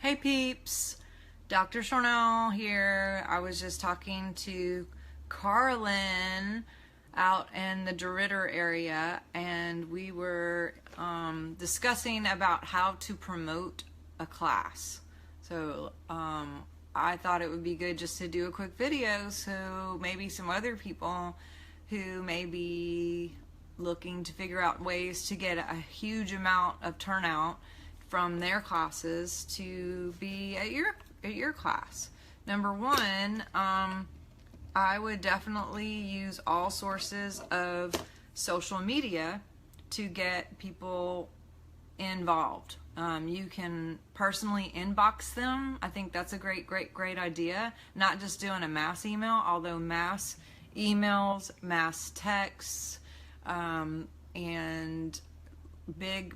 Hey peeps, Dr. Sharnael here. I was just talking to Carlin out in the DeRidder area, and we were discussing about how to promote a class. So I thought it would be good just to do a quick video so maybe some other people who may be looking to figure out ways to get a huge amount of turnout from their classes to be at your class. Number one, I would definitely use all sources of social media to get people involved. You can personally inbox them. I think that's a great idea. Not just doing a mass email, although mass emails, mass texts, and big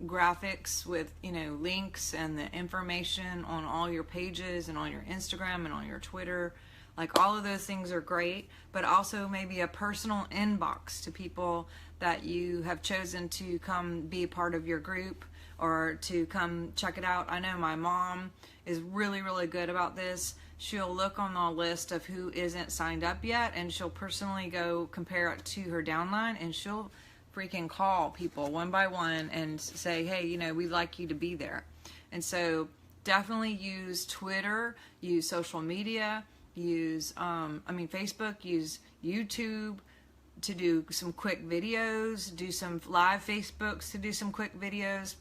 graphics with links and the information on all your pages and on your Instagram and on your Twitter, like all of those things are great, but also maybe a personal inbox to people that you have chosen to come be part of your group or to come check it out. I know my mom is really good about this. She'll look on the list of who isn't signed up yet, and she'll personally go compare it to her downline, and she'll freaking call people one by one and say, hey, we'd like you to be there. And so definitely use Twitter, use social media, use Facebook, use YouTube to do some quick videos, do some live Facebooks to do some quick videos.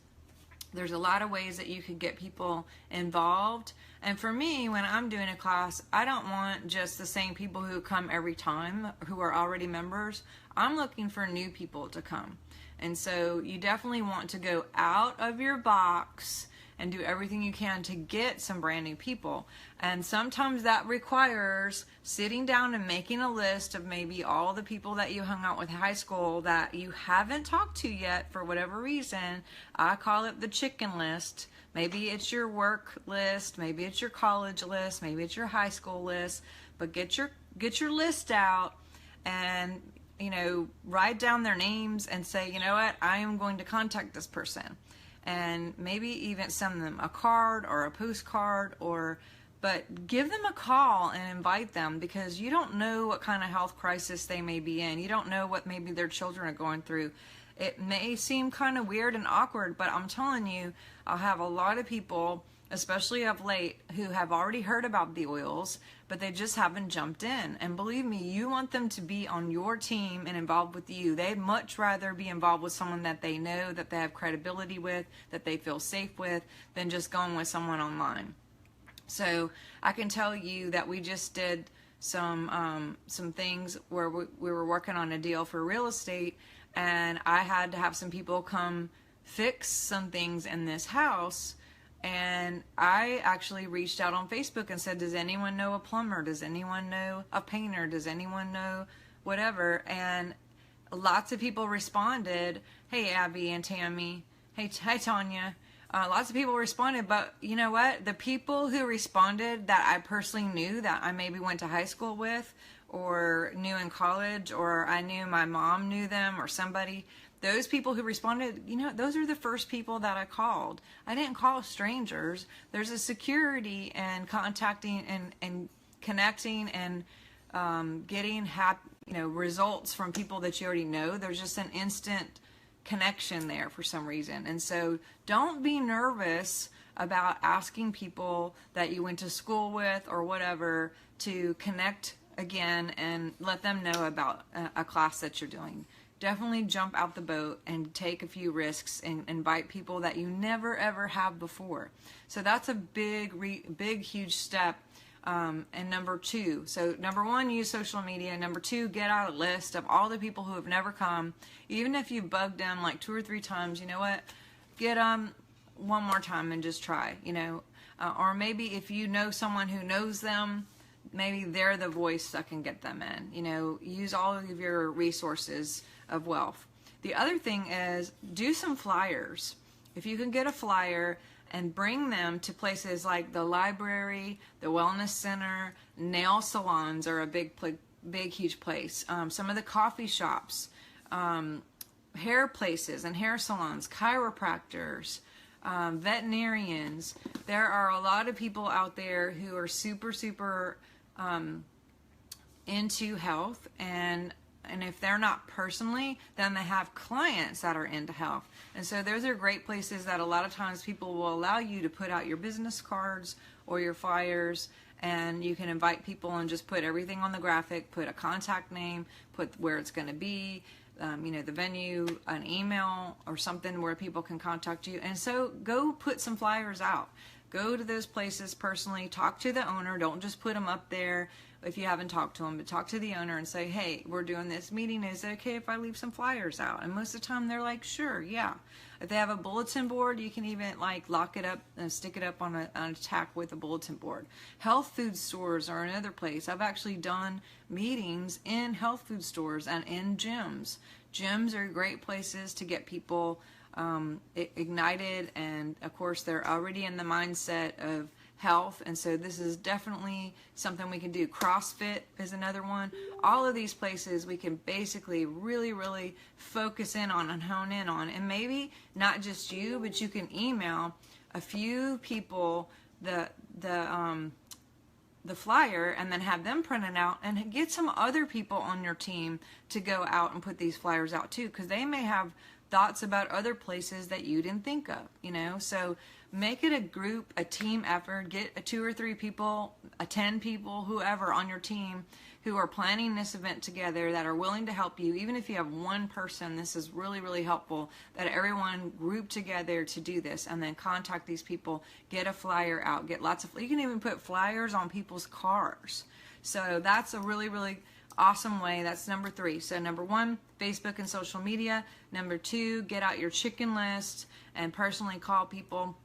There's a lot of ways that you could get people involved. And for me, when I'm doing a class, I don't want just the same people who come every time who are already members. I'm looking for new people to come. And so you definitely want to go out of your box and do everything you can to get some brand new people. And sometimes that requires sitting down and making a list of maybe all the people that you hung out with in high school that you haven't talked to yet for whatever reason. I call it the chicken list. Maybe it's your work list, maybe it's your college list, maybe it's your high school list, but get your list out and write down their names and say, you know what, I am going to contact this person. And maybe even send them a card or a postcard, but give them a call and invite them, because you don't know what kind of health crisis they may be in. You don't know what maybe their children are going through. It may seem kind of weird and awkward, but I'm telling you, I'll have a lot of people, especially of late, who have already heard about the oils, but they just haven't jumped in. And believe me, you want them to be on your team and involved with you. They'd much rather be involved with someone that they know, that they have credibility with, that they feel safe with, than just going with someone online. So I can tell you that we just did some things where we were working on a deal for real estate, and I had to have some people come fix some things in this house. And I actually reached out on Facebook and said, does anyone know a plumber? Does anyone know a painter? Does anyone know whatever? And lots of people responded. Hey, Abby and Tammy. Hey, Tanya. Lots of people responded, but you know what? The people who responded that I personally knew, that I maybe went to high school with or knew in college, or I knew my mom knew them or somebody, those people who responded, those are the first people that I called. I didn't call strangers. There's a security in contacting and connecting and getting results from people that you already know. There's just an instant connection there for some reason. And so don't be nervous about asking people that you went to school with or whatever to connect again and let them know about a class that you're doing. Definitely jump out the boat and take a few risks and invite people that you never ever have before. So that's a big huge step. And number two, so number one, use social media. Number two, get out a list of all the people who have never come. Even if you bugged them like 2 or 3 times, you know what, get them one more time and just try, or maybe if you know someone who knows them, maybe they're the voice that can get them in. Use all of your resources of wealth. The other thing is, do some flyers. If you can get a flyer and bring them to places like the library, the wellness center, nail salons are a big huge place. Some of the coffee shops, hair places and hair salons, chiropractors, veterinarians. There are a lot of people out there who are super into health, and if they're not personally, then they have clients that are into health. And so those are great places that a lot of times people will allow you to put out your business cards or your flyers, and you can invite people and just put everything on the graphic, put a contact name, put where it's going to be, the venue, an email or something where people can contact you. And so go put some flyers out. Go to those places personally, talk to the owner. Don't just put them up there if you haven't talked to them, but talk to the owner and say, hey, we're doing this meeting. Is it okay if I leave some flyers out? And most of the time they're like, sure, yeah. If they have a bulletin board, you can even like lock it up and stick it up on a tack with a bulletin board. Health food stores are another place. I've actually done meetings in health food stores and in gyms. Gyms are great places to get people ignited, and of course they're already in the mindset of health, and so this is definitely something we can do. CrossFit is another one. All of these places we can basically really focus in on and hone in on, and maybe not just you, but you can email a few people the flyer and then have them print it out, and get some other people on your team to go out and put these flyers out too, because they may have thoughts about other places that you didn't think of, so make it a group, a team effort. Get a 2 or 3 people, 10 people, whoever on your team who are planning this event together, that are willing to help you. Even if you have one person, this is really helpful, that everyone group together to do this, and then contact these people, get a flyer out, get lots of, you can even put flyers on people's cars. So that's a really awesome way. That's number 3. So number 1, Facebook and social media. Number 2, get out your chicken list and personally call people,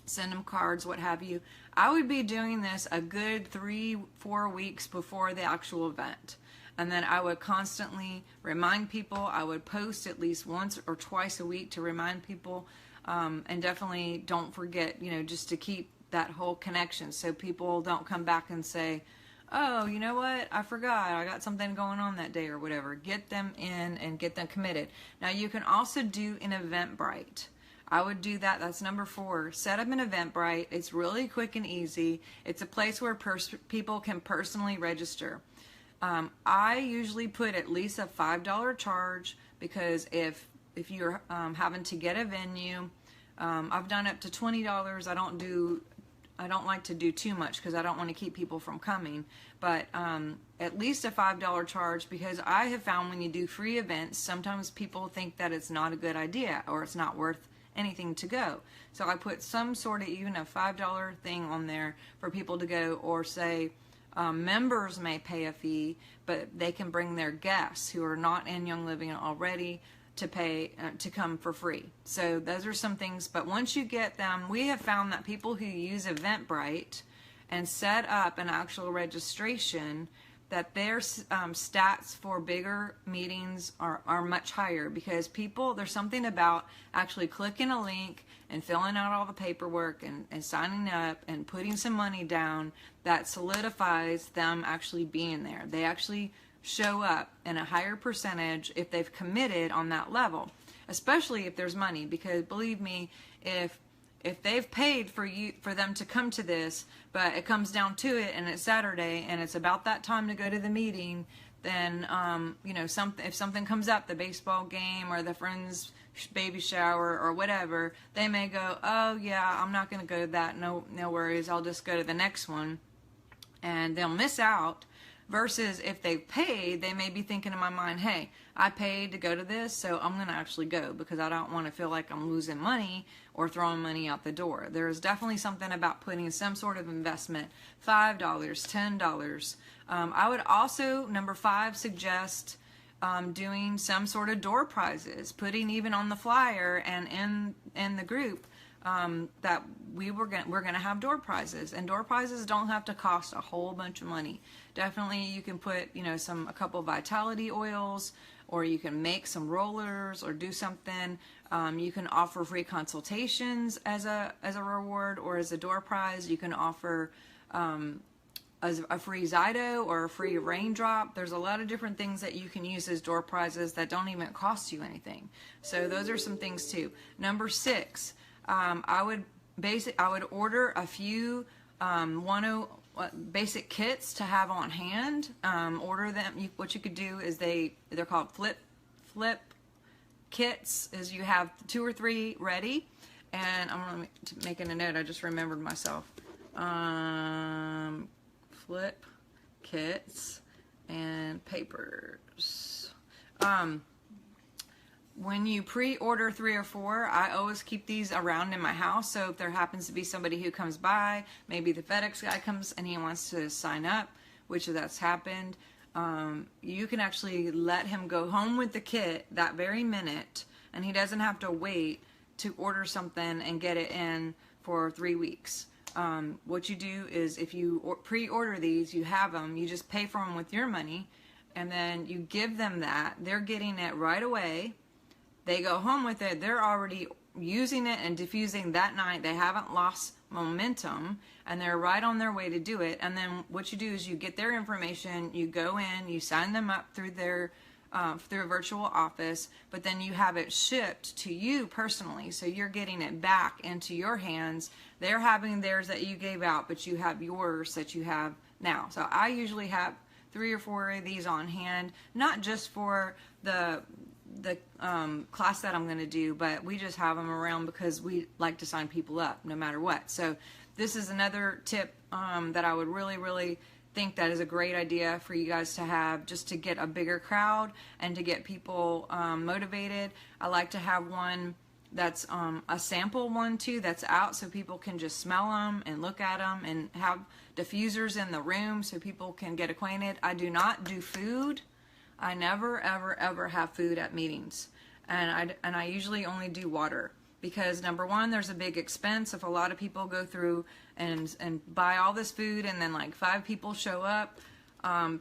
send them cards, what have you. I would be doing this a good 3-4 weeks before the actual event. And then I would constantly remind people. I would post at least once or twice a week to remind people. And definitely don't forget, just to keep that whole connection so people don't come back and say, oh, you know what, I forgot, I got something going on that day or whatever. Get them in and get them committed. Now you can also do an Eventbrite. I would do that. That's number 4. Set up an Eventbrite. It's really quick and easy. It's a place where people can personally register. I usually put at least a $5 charge, because if you're having to get a venue, I've done up to $20. I don't like to do too much because I don't want to keep people from coming, but at least a $5 charge, because I have found when you do free events, sometimes people think that it's not a good idea or it's not worth anything to go. So I put some sort of even a $5 thing on there for people to go, or say members may pay a fee, but they can bring their guests who are not in Young Living already to pay to come for free. So those are some things. But once you get them, we have found that people who use Eventbrite and set up an actual registration, that their stats for bigger meetings are much higher, because people, there's something about actually clicking a link and filling out all the paperwork and signing up and putting some money down that solidifies them actually being there. They actually show up in a higher percentage if they've committed on that level, especially if there's money, because believe me, if they've paid for them to come to this, but it comes down to it and it's Saturday and it's about that time to go to the meeting, then if something comes up, the baseball game or the friend's baby shower or whatever, they may go, oh yeah, I'm not going to go to that, no worries, I'll just go to the next one, and they'll miss out. Versus if they've paid, they may be thinking in my mind, hey, I paid to go to this, so I'm going to actually go, because I don't want to feel like I'm losing money or throwing money out the door. There is definitely something about putting some sort of investment, $5, $10. I would also, number 5, suggest doing some sort of door prizes, putting even on the flyer and in the group that we're going to have door prizes, and door prizes don't have to cost a whole bunch of money. Definitely you can put a couple of vitality oils, or you can make some rollers or do something. You can offer free consultations as a reward or as a door prize. You can offer as a free Zyto or a free raindrop. There's a lot of different things that you can use as door prizes that don't even cost you anything. So those are some things too. Number 6, I would order a few basic kits to have on hand. Order them. What you could do is they're called flip kits. Is you have 2 or 3 ready, and I'm making a note. I just remembered myself. Flip kits and papers. When you pre-order 3 or 4, I always keep these around in my house. So if there happens to be somebody who comes by, maybe the FedEx guy comes and he wants to sign up, which that's happened, you can actually let him go home with the kit that very minute, and he doesn't have to wait to order something and get it in for 3 weeks. What you do is, if you pre-order these, you have them, you just pay for them with your money, and then you give them that. They're getting it right away. They go home with it. They're already using it and diffusing that night. They haven't lost momentum, and they're right on their way to do it. And then what you do is you get their information, you go in, you sign them up through their through a virtual office, but then you have it shipped to you personally. So you're getting it back into your hands. They're having theirs that you gave out, but you have yours that you have now. So I usually have 3 or 4 of these on hand, not just for the class that I'm going to do, but we just have them around because we like to sign people up no matter what. So this is another tip that I would really think that is a great idea for you guys to have, just to get a bigger crowd and to get people motivated. I like to have one that's a sample one too, that's out, so people can just smell them and look at them, and have diffusers in the room so people can get acquainted. I do not do food. I never ever have food at meetings, and I usually only do water, because number one, there's a big expense if a lot of people go through and buy all this food, and then like 5 people show up.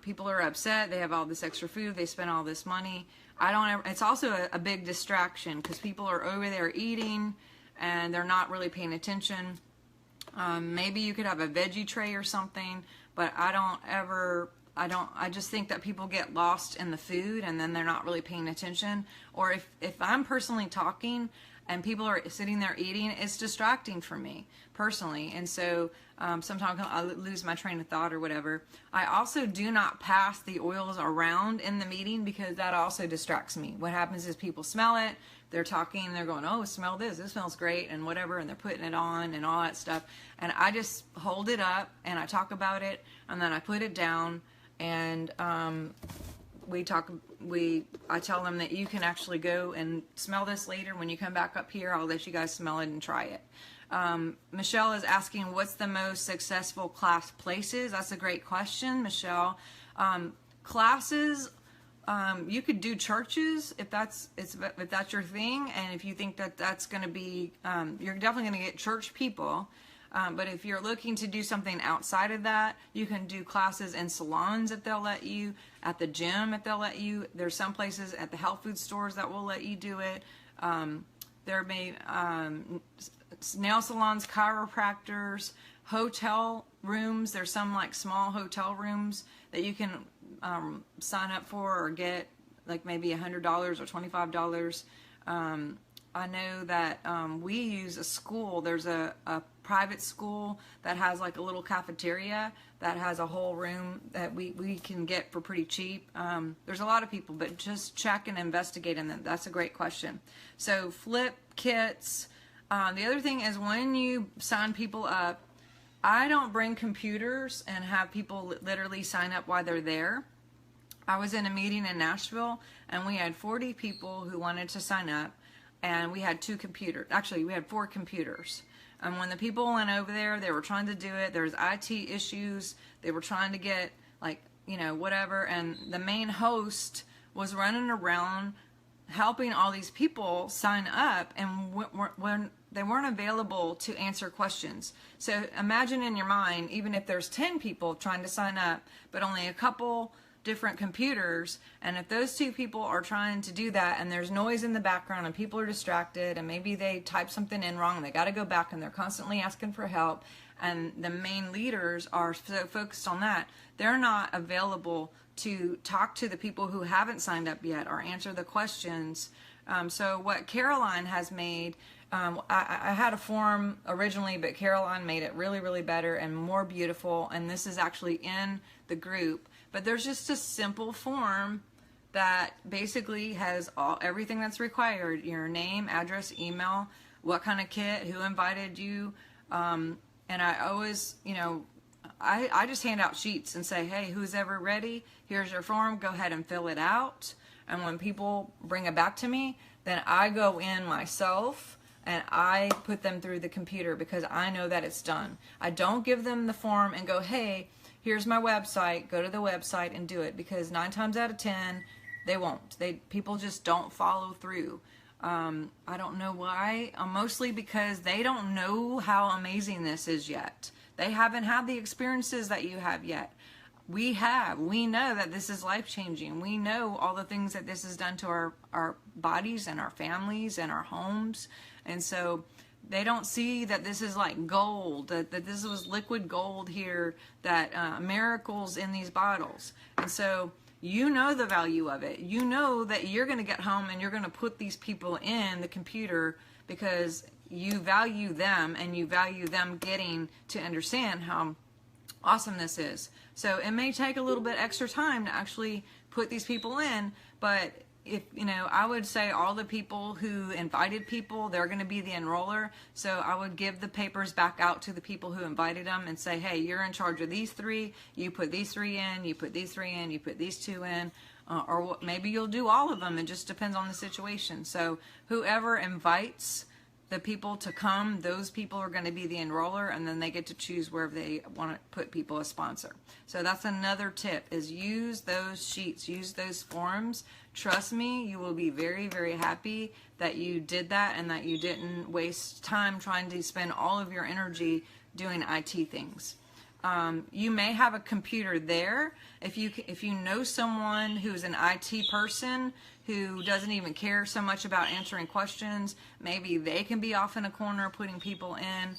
People are upset. They have all this extra food. They spend all this money. It's also a big distraction, because people are over there eating and they're not really paying attention. Maybe you could have a veggie tray or something, but I just think that people get lost in the food, and then they're not really paying attention. Or if I'm personally talking and people are sitting there eating, it's distracting for me personally. And so sometimes I lose my train of thought or whatever. I also do not pass the oils around in the meeting, because that also distracts me. What happens is people smell it, they're talking, they're going, oh, smell this smells great, and whatever, and they're putting it on and all that stuff. And I just hold it up and I talk about it, and then I put it down. And I tell them that you can actually go and smell this later. When you come back up here, I'll let you guys smell it and try it. Michelle is asking, what's the most successful class places? That's a great question, Michelle. Classes, you could do churches if that's your thing, and if you think that that's going to be, you're definitely going to get church people. But if you're looking to do something outside of that, you can do classes in salons if they'll let you, at the gym if they'll let you. There's some places at the health food stores that will let you do it. There may nail salons, chiropractors, hotel rooms. There's some like small hotel rooms that you can sign up for or get, like maybe $100 or $25. I know that we use a school. There's a private school that has like a little cafeteria that has a whole room that we can get for pretty cheap. There's a lot of people, but just check and investigate, and that's a great question. So flip kits. The other thing is, when you sign people up, I don't bring computers and have people literally sign up while they're there. I was in a meeting in Nashville, and we had 40 people who wanted to sign up. And we had 2 computers. Actually, we had 4 computers. And when the people went over there, they were trying to do it. There was IT issues. They were trying to get, like, whatever. And the main host was running around helping all these people sign up, and when they weren't available to answer questions. So imagine in your mind, even if there's 10 people trying to sign up, but only a couple different computers, and if those 2 people are trying to do that, and there's noise in the background and people are distracted, and maybe they type something in wrong and they got to go back and they're constantly asking for help, and the main leaders are so focused on that, they're not available to talk to the people who haven't signed up yet or answer the questions. So what Caroline has made I had a form originally, but Caroline made it really, really better and more beautiful. And this is actually in the group. But there's just a simple form that basically has everything that's required: your name, address, email, what kind of kit, who invited you. And I always, I just hand out sheets and say, hey, who's ever ready? Here's your form. Go ahead and fill it out. And when people bring it back to me, then I go in myself and I put them through the computer because I know that it's done. I don't give them the form and go, hey, here's my website. Go to the website and do it, because 9 times out of 10, they won't. People just don't follow through. I don't know why. Mostly because they don't know how amazing this is yet. They haven't had the experiences that you have yet. We have. We know that this is life-changing. We know all the things that this has done to our bodies and our families and our homes. And so they don't see that this is like gold, that this was liquid gold here, that miracles in these bottles. And so you know the value of it. You know that you're going to get home and you're going to put these people in the computer because you value them and you value them getting to understand how awesome this is. So it may take a little bit extra time to actually put these people in, but if, I would say all the people who invited people, they're going to be the enroller. So I would give the papers back out to the people who invited them and say, hey, you're in charge of these 3. You put these 3 in, you put these 3 in, you put these 2 in, or maybe you'll do all of them. It just depends on the situation. So whoever invites the people to come, those people are going to be the enroller, and then they get to choose wherever they want to put people as sponsor. So that's another tip, is use those sheets, use those forms. Trust me, you will be very, very happy that you did that and that you didn't waste time trying to spend all of your energy doing IT things. You may have a computer there. If you know someone who's an IT person who doesn't even care so much about answering questions, maybe they can be off in a corner putting people in.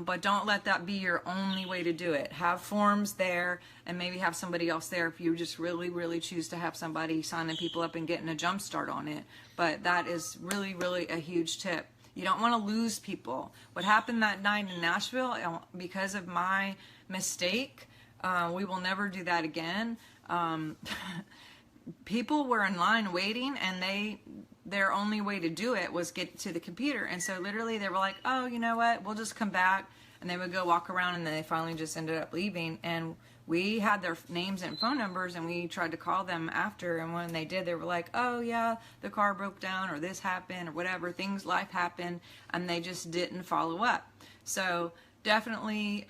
But don't let that be your only way to do it. Have forms there and maybe have somebody else there if you just really, really choose to have somebody signing people up and getting a jump start on it. But that is really, really a huge tip. You don't want to lose people. What happened that night in Nashville, because of my mistake, we will never do that again. People were in line waiting, and their only way to do it was get to the computer. And so literally they were like, oh, you know what, we'll just come back. And they would go walk around, and then they finally just ended up leaving. And we had their names and phone numbers, and we tried to call them after. And when they did, they were like, oh yeah, the car broke down, or this happened, or whatever, life happened. And they just didn't follow up. So definitely,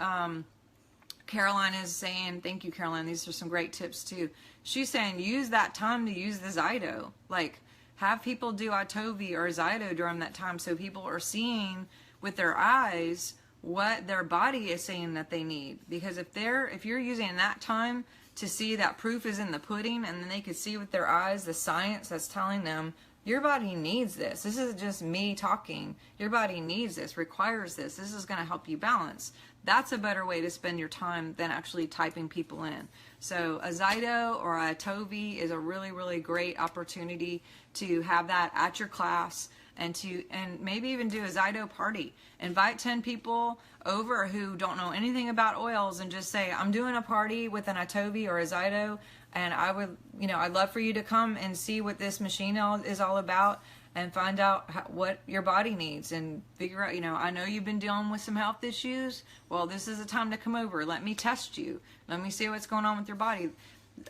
Caroline is saying, thank you, Caroline. These are some great tips too. She's saying use that time to use the Zyto. Like, have people do Itovi or Zyto during that time, so people are seeing with their eyes what their body is saying that they need. Because if you're using that time to see that proof is in the pudding, and then they could see with their eyes the science that's telling them your body needs this. This isn't just me talking. Your body needs this, requires this. This is going to help you balance. That's a better way to spend your time than actually typing people in. So a Zyto or a Tovi is a really, really great opportunity to have that at your class, and maybe even do a Zyto party. Invite 10 people over who don't know anything about oils, and just say, I'm doing a party with an Itovi or a Zyto, and I'd love for you to come and see what this machine is all about, and find out what your body needs, and figure out, I know you've been dealing with some health issues. Well, this is a time to come over. Let me test you. Let me see what's going on with your body.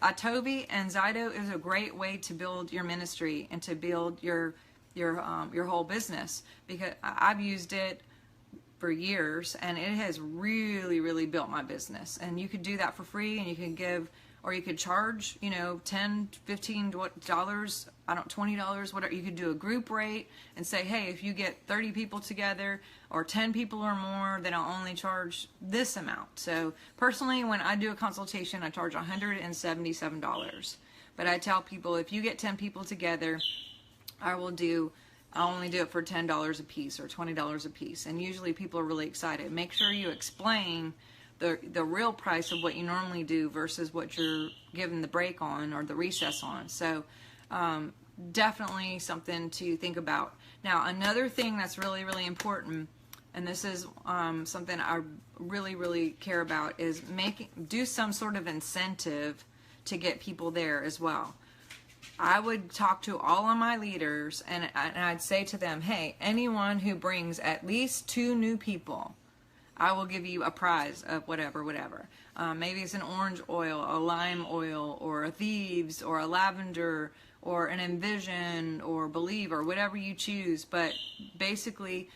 Itovi and Zyto is a great way to build your ministry and to build your whole business, because I've used it for years, and it has really, really built my business. And you could do that for free, and you can give, or you could charge, $10, $15, $20, whatever. You could do a group rate and say, hey, if you get 30 people together or 10 people or more, then I'll only charge this amount. So personally, when I do a consultation, I charge $177. But I tell people, if you get 10 people together, I'll only do it for $10 a piece or $20 a piece. And usually people are really excited. Make sure you explain the real price of what you normally do versus what you're giving the break on or the recess on. So definitely something to think about. Now, another thing that's really, really important, and this is something I really, really care about, is do some sort of incentive to get people there as well. I would talk to all of my leaders, and I'd say to them, hey, anyone who brings at least 2 new people, I will give you a prize of whatever. Maybe it's an orange oil, a lime oil, or a thieves, or a lavender, or an envision, or believe, or whatever you choose. But basically,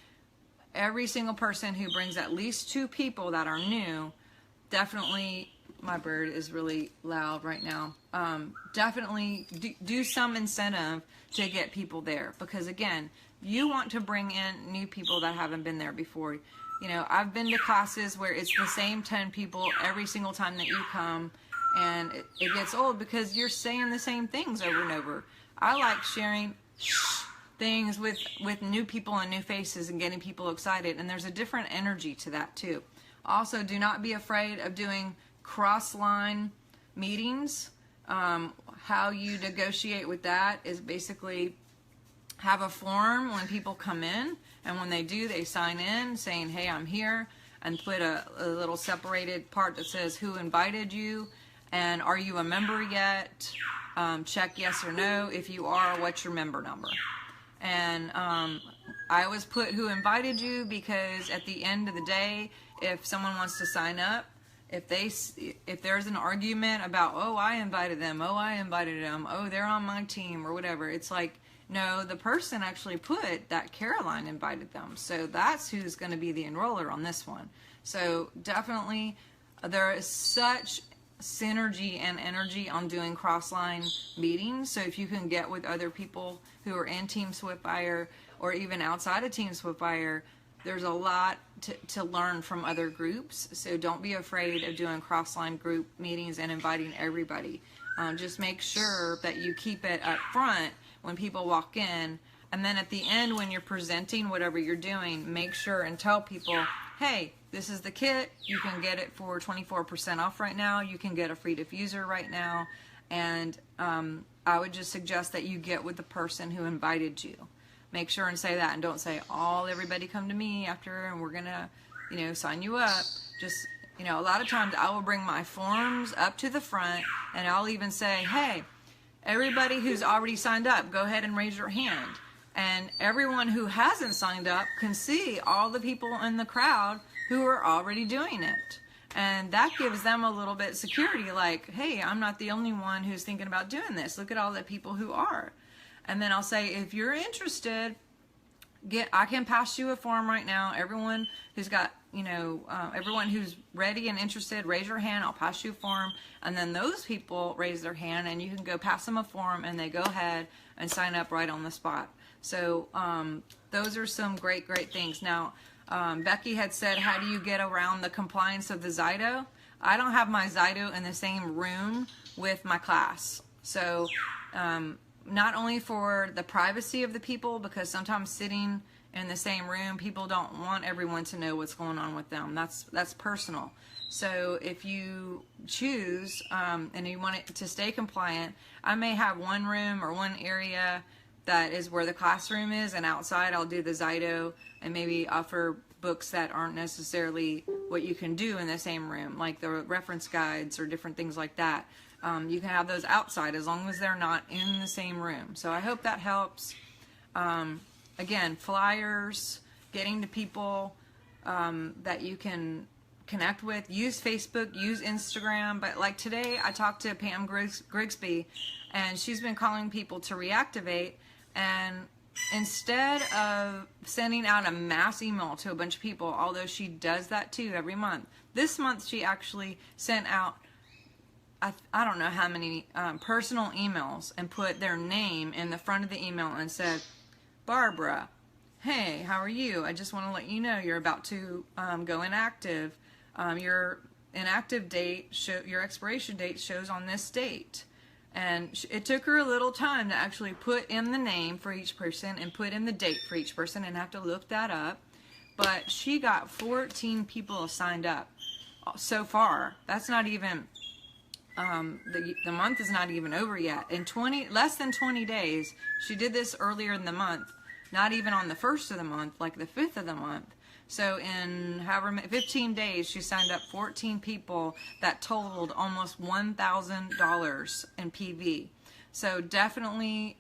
every single person who brings at least 2 people that are new, definitely, my bird is really loud right now, definitely do some incentive to get people there. Because again, you want to bring in new people that haven't been there before. You know, I've been to classes where it's the same 10 people every single time that you come, and it gets old because you're saying the same things over and over. I like sharing things with new people and new faces and getting people excited, and there's a different energy to that too. Also, do not be afraid of doing cross-line meetings. How you negotiate with that is basically have a form when people come in, and when they do, they sign in saying, hey, I'm here, and put a little separated part that says who invited you, and are you a member yet? Check yes or no. If you are, what's your member number? And I always put who invited you, because at the end of the day, if someone wants to sign up, if there's an argument about, oh, I invited them, oh, they're on my team, or whatever, it's like, no, the person actually put that Caroline invited them. So that's who's going to be the enroller on this one. So definitely, there is such synergy and energy on doing cross-line meetings. So if you can get with other people who are in Team Swiftfire, or even outside of Team Swiftfire, there's a lot to learn from other groups. So don't be afraid of doing cross-line group meetings and inviting everybody. Just make sure that you keep it up front when people walk in, and then at the end when you're presenting whatever you're doing, make sure and tell people, hey, this is the kit, you can get it for 24% off right now, you can get a free diffuser right now, and I would just suggest that you get with the person who invited you. Make sure and say that, and don't say, everybody come to me after and we're gonna, sign you up. Just, a lot of times I will bring my forms up to the front, and I'll even say, hey, everybody who's already signed up, go ahead and raise your hand. And everyone who hasn't signed up can see all the people in the crowd who are already doing it. And that gives them a little bit of security, like, hey, I'm not the only one who's thinking about doing this. Look at all the people who are. And then I'll say, if you're interested, I can pass you a form right now. Everyone who's got, everyone who's ready and interested, raise your hand. I'll pass you a form. And then those people raise their hand, and you can go pass them a form, and they go ahead and sign up right on the spot. So those are some great, great things. Now, Becky had said, how do you get around the compliance of the Zyto? I don't have my Zyto in the same room with my class. So not only for the privacy of the people, because sometimes sitting in the same room, people don't want everyone to know what's going on with them. That's personal. So if you choose and you want it to stay compliant, I may have one room or one area that is where the classroom is, and outside I'll do the Zyto and maybe offer books that aren't necessarily what you can do in the same room, like the reference guides or different things like that. You can have those outside as long as they're not in the same room. So I hope that helps. Again, flyers, getting to people that you can connect with. Use Facebook, use Instagram. But like today, I talked to Pam Grigsby, and she's been calling people to reactivate. And instead of sending out a mass email to a bunch of people, although she does that too every month, this month she actually sent out, I don't know how many personal emails, and put their name in the front of the email and said, Barbara, hey, how are you? I just want to let you know you're about to go inactive. Your inactive date, your expiration date shows on this date. And it took her a little time to actually put in the name for each person and put in the date for each person, and have to look that up. But she got 14 people signed up so far. That's not even, the month is not even over yet. In less than 20 days, she did this earlier in the month, not even on the 1st of the month, like the 5th of the month. So in 15 days, she signed up 14 people that totaled almost $1,000 in PV. So definitely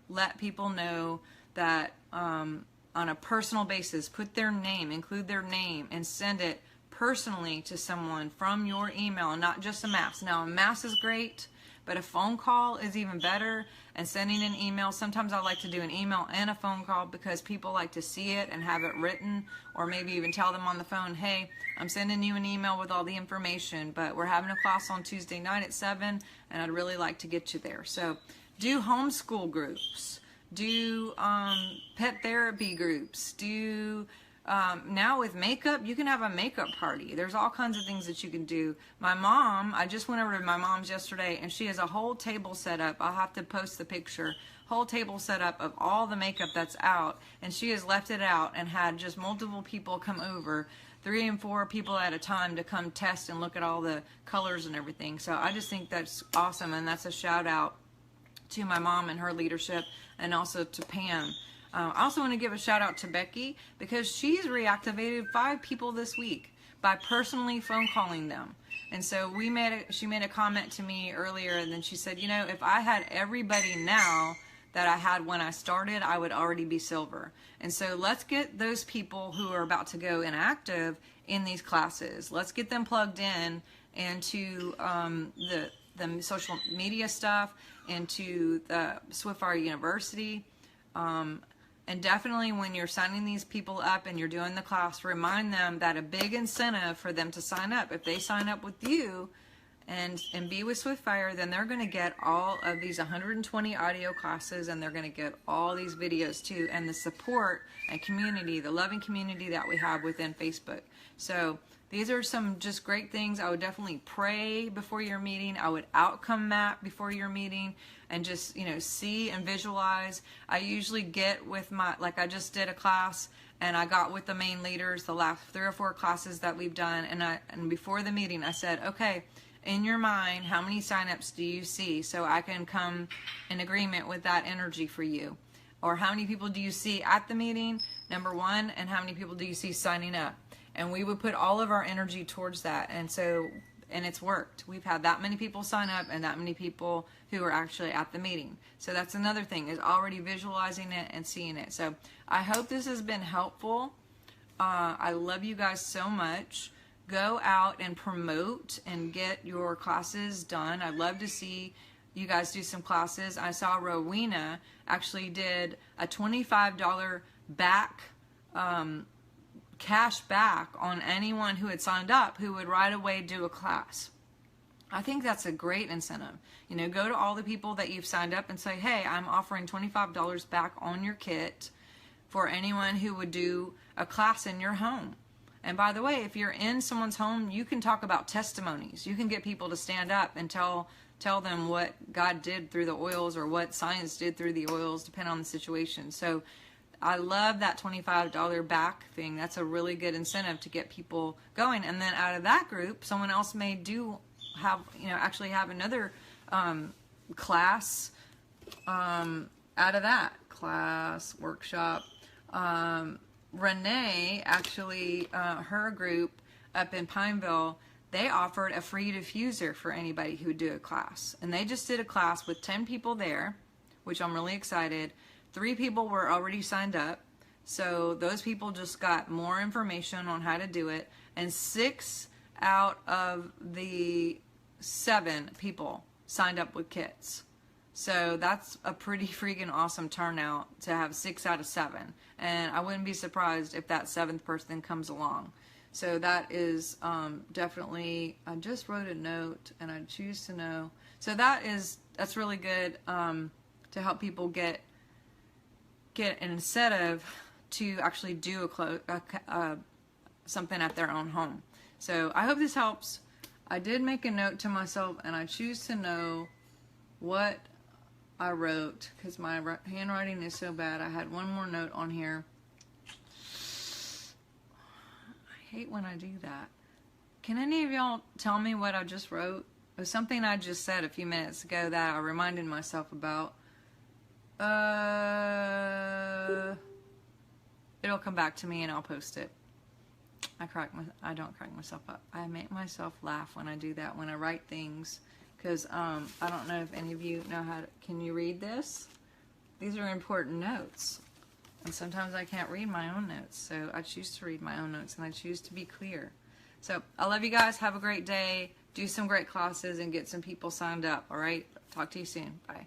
let people know that on a personal basis, put their name, include their name, and send it personally to someone from your email, not just a mass. Now, a mass is great, but a phone call is even better. And sending an email, sometimes I like to do an email and a phone call because people like to see it and have it written, or maybe even tell them on the phone, hey, I'm sending you an email with all the information, but we're having a class on Tuesday night at 7, and I'd really like to get you there. So do homeschool groups, do pet therapy groups, do now with makeup, you can have a makeup party. There's all kinds of things that you can do. My mom, I just went over to my mom's yesterday, and she has a whole table set up. I'll have to post the picture. Whole table set up of all the makeup that's out, and she has left it out and had just multiple people come over, 3 and 4 people at a time, to come test and look at all the colors and everything. So I just think that's awesome, and that's a shout out to my mom and her leadership, and also to Pam. I also want to give a shout out to Becky, because she's reactivated 5 people this week by personally phone calling them. And so she made a comment to me earlier, and then she said, you know, if I had everybody now that I had when I started, I would already be silver. And so let's get those people who are about to go inactive in these classes. Let's get them plugged in into the social media stuff, into the SUCESSFUL University. And definitely when you're signing these people up and you're doing the class, remind them that a big incentive for them to sign up, if they sign up with you and be with SUCESSFUL, then they're going to get all of these 120 audio classes, and they're going to get all these videos too, and the support and community, the loving community that we have within Facebook. So these are some just great things. I would definitely pray before your meeting. I would outcome map before your meeting, and just, you know, see and visualize. I usually get with like I just did a class, and I got with the main leaders the last 3 or 4 classes that we've done, and before the meeting I said, okay, in your mind, how many signups do you see, so I can come in agreement with that energy for you? Or how many people do you see at the meeting, number 1, and how many people do you see signing up? And we would put all of our energy towards that, and it's worked. We've had that many people sign up and that many people who are actually at the meeting. So that's another thing, is already visualizing it and seeing it. So I hope this has been helpful. I love you guys so much. Go out and promote and get your classes done. I'd love to see you guys do some classes. I saw Rowena actually did a $25 back cash back on anyone who had signed up who would right away do a class. I think that's a great incentive. You know, go to all the people that you've signed up and say, hey, I'm offering $25 back on your kit for anyone who would do a class in your home. And by the way, if you're in someone's home, you can talk about testimonies. You can get people to stand up and tell them what God did through the oils, or what science did through the oils, depending on the situation. So I love that $25 back thing. That's a really good incentive to get people going. And then out of that group, someone else may actually have another class out of that class workshop. Renee, actually, her group up in Pineville, they offered a free diffuser for anybody who would do a class. And they just did a class with 10 people there, which I'm really excited. 3 people were already signed up, so those people just got more information on how to do it, and 6 out of the 7 people signed up with kits. So that's a pretty freaking awesome turnout to have 6 out of 7, and I wouldn't be surprised if that 7th person comes along. So that is definitely, I just wrote a note, and I choose to know. So that's really good to help people get an incentive to actually do something at their own home. So I hope this helps. I did make a note to myself, and I choose to know what I wrote, because my handwriting is so bad. I had one more note on here. I hate when I do that. Can any of y'all tell me what I just wrote? It was something I just said a few minutes ago that I reminded myself about. It'll come back to me and I'll post it. I don't crack myself up. I make myself laugh when I do that, when I write things, because I don't know if any of you know how to, can you read this? These are important notes, and sometimes I can't read my own notes, so I choose to read my own notes, and I choose to be clear. So I love you guys. Have a great day. Do some great classes and get some people signed up. All right. Talk to you soon. Bye.